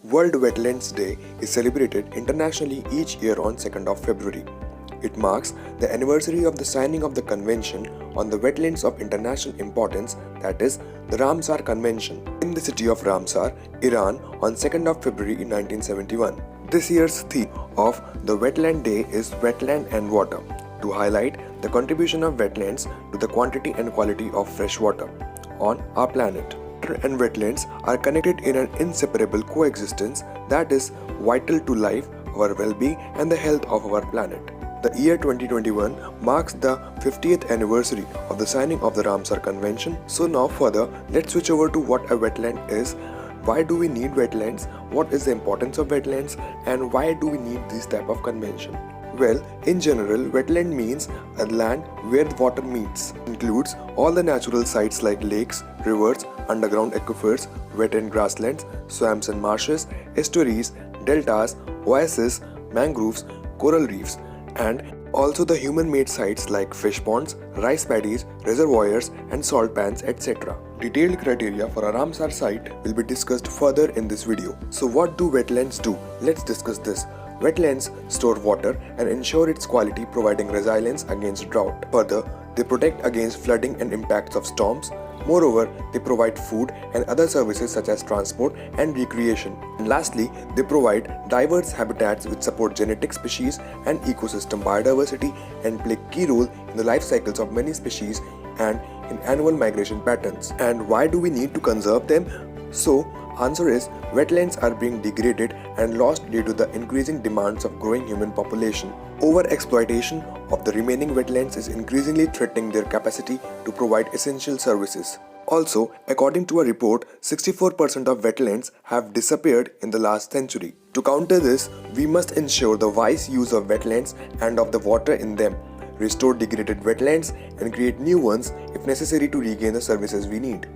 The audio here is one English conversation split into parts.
World Wetlands Day is celebrated internationally each year on 2nd of February. It marks the anniversary of the signing of the Convention on the Wetlands of International Importance, that is, the Ramsar Convention, in the city of Ramsar, Iran on 2nd of February in 1971. This year's theme of the Wetland Day is Wetland and Water, to highlight the contribution of wetlands to the quantity and quality of fresh water on our planet. Water and wetlands are connected in an inseparable coexistence that is vital to life, our well-being and the health of our planet. The year 2021 marks the 50th anniversary of the signing of the Ramsar Convention. So now further, let's switch over to what a wetland is. Why do we need wetlands? What is the importance of wetlands? And why do we need this type of convention? Well, in general, wetland means a land where the water meets. It includes all the natural sites like lakes, rivers, underground aquifers, wet and grasslands, swamps and marshes, estuaries, deltas, oases, mangroves, coral reefs, and also the human-made sites like fish ponds, rice paddies, reservoirs, and salt pans, etc. Detailed criteria for a Ramsar site will be discussed further in this video. So what do wetlands do? Let's discuss this. Wetlands store water and ensure its quality, providing resilience against drought. Further, they protect against flooding and impacts of storms. Moreover, they provide food and other services such as transport and recreation. And lastly, they provide diverse habitats which support genetic species and ecosystem biodiversity and play key role in the life cycles of many species and in annual migration patterns. And why do we need to conserve them? So, answer is wetlands are being degraded and lost due to the increasing demands of growing human population. Overexploitation of the remaining wetlands is increasingly threatening their capacity to provide essential services. Also, according to a report, 64% of wetlands have disappeared in the last century. To counter this, we must ensure the wise use of wetlands and of the water in them, restore degraded wetlands and create new ones if necessary to regain the services we need.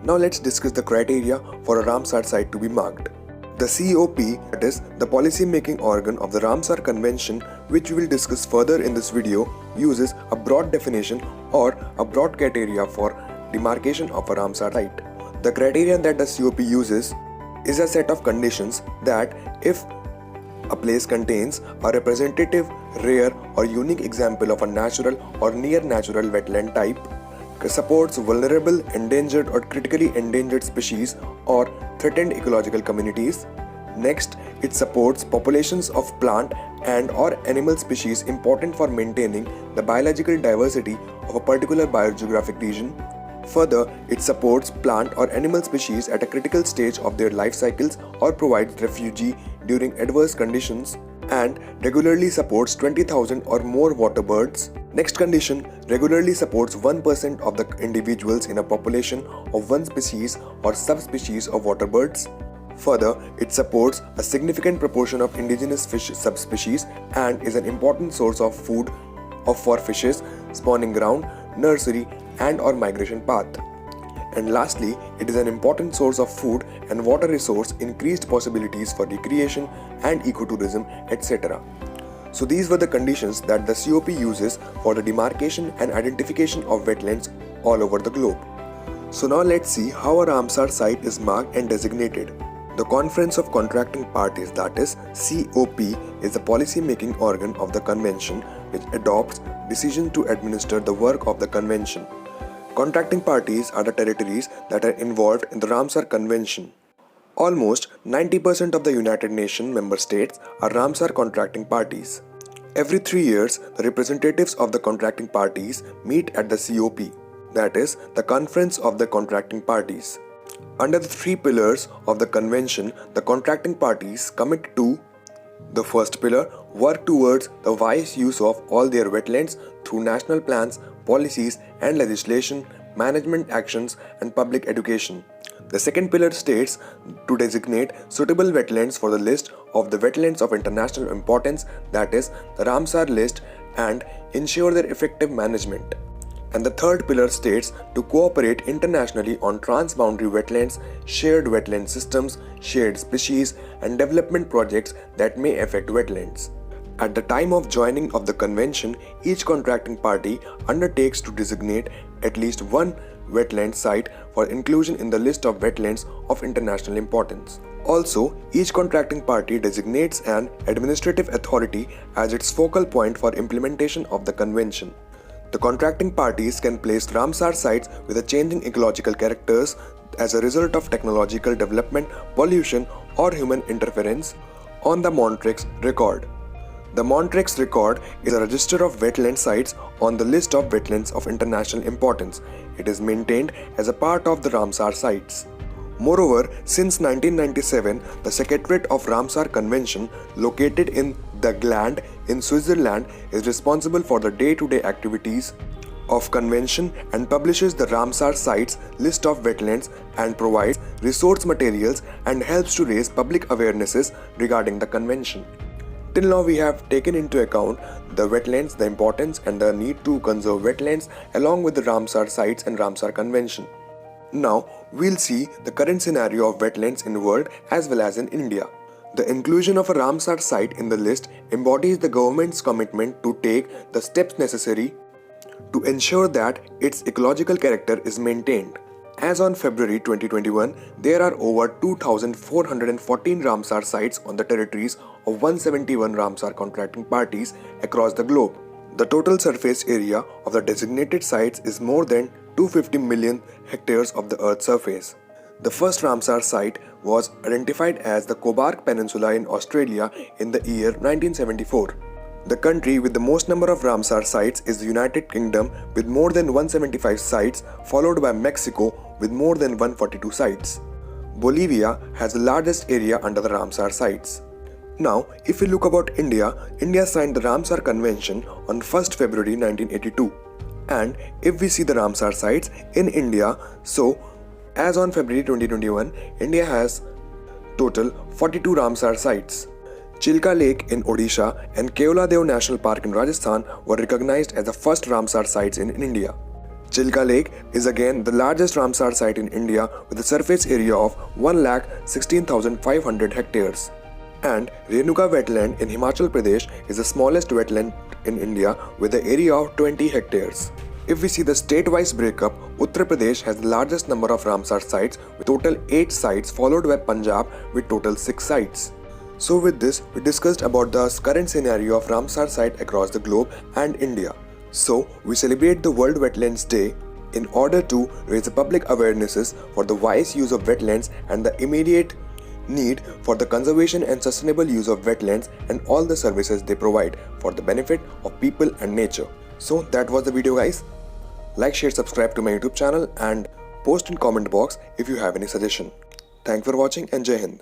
Now let's discuss the criteria for a Ramsar site to be marked. The COP, that is the policy-making organ of the Ramsar Convention, which we will discuss further in this video, uses a broad definition or a broad criteria for demarcation of a Ramsar site. The criteria that the COP uses is a set of conditions that if a place contains a representative, rare or unique example of a natural or near natural wetland type, supports vulnerable, endangered or critically endangered species or threatened ecological communities. Next, it supports populations of plant and or animal species important for maintaining the biological diversity of a particular biogeographic region. Further, it supports plant or animal species at a critical stage of their life cycles or provides refuge during adverse conditions, and regularly supports 20,000 or more water birds. Next condition, regularly supports 1% of the individuals in a population of one species or subspecies of water birds. Further, it supports a significant proportion of indigenous fish subspecies and is an important source of food for fishes, spawning ground, nursery and or migration path. And lastly, it is an important source of food and water resource, increased possibilities for recreation and ecotourism, etc. So these were the conditions that the COP uses for the demarcation and identification of wetlands all over the globe. So now let's see how a Ramsar site is marked and designated. The Conference of Contracting Parties, that is COP, is the policy-making organ of the convention which adopts decisions to administer the work of the convention. Contracting parties are the territories that are involved in the Ramsar Convention. Almost 90% of the United Nations member states are Ramsar contracting parties. Every 3 years, the representatives of the contracting parties meet at the COP, that is, the Conference of the Contracting Parties. Under the 3 pillars of the convention, the contracting parties commit to: the first pillar, work towards the wise use of all their wetlands through national plans, policies and legislation, management actions and public education. The second pillar states to designate suitable wetlands for the list of the wetlands of international importance, that is the Ramsar list, and ensure their effective management. And the third pillar states to cooperate internationally on transboundary wetlands, shared wetland systems, shared species, and development projects that may affect wetlands. At the time of joining of the convention, each contracting party undertakes to designate at least one wetland site for inclusion in the list of wetlands of international importance. Also, each contracting party designates an administrative authority as its focal point for implementation of the convention. The contracting parties can place Ramsar sites with a changing ecological characters as a result of technological development, pollution, or human interference on the Montreux Record. The Montreux Record is a register of wetland sites on the list of wetlands of international importance. It is maintained as a part of the Ramsar sites. Moreover, since 1997, the Secretariat of Ramsar Convention, located in the Gland in Switzerland, is responsible for the day-to-day activities of convention and publishes the Ramsar sites list of wetlands and provides resource materials and helps to raise public awarenesses regarding the convention. Till now, we have taken into account the wetlands, the importance and the need to conserve wetlands along with the Ramsar sites and Ramsar Convention. Now, we'll see the current scenario of wetlands in the world as well as in India. The inclusion of a Ramsar site in the list embodies the government's commitment to take the steps necessary to ensure that its ecological character is maintained. As on February 2021, there are over 2,414 Ramsar sites on the territories of 171 Ramsar contracting parties across the globe. The total surface area of the designated sites is more than 250 million hectares of the Earth's surface. The first Ramsar site was identified as the Cobark Peninsula in Australia in the year 1974. The country with the most number of Ramsar sites is the United Kingdom with more than 175 sites, followed by Mexico with more than 142 sites. Bolivia has the largest area under the Ramsar sites. Now, if we look about India, India signed the Ramsar Convention on 1st February 1982. And if we see the Ramsar sites in India, so as on February 2021, India has total 42 Ramsar sites. Chilka Lake in Odisha and Keoladev National Park in Rajasthan were recognized as the first Ramsar sites in India. Chilka Lake is again the largest Ramsar site in India with a surface area of 1,16,500 hectares. And Renuka wetland in Himachal Pradesh is the smallest wetland in India with an area of 20 hectares. If we see the state-wise breakup, Uttar Pradesh has the largest number of Ramsar sites with total 8 sites, followed by Punjab with total 6 sites. So with this, we discussed about the current scenario of Ramsar site across the globe and India. So we celebrate the World Wetlands Day in order to raise the public awarenesses for the wise use of wetlands and the immediate need for the conservation and sustainable use of wetlands and all the services they provide for the benefit of people and nature. So that was the video, guys. Like, share, subscribe to my YouTube channel and post in comment box if you have any suggestion. Thanks for watching and Jai Hind.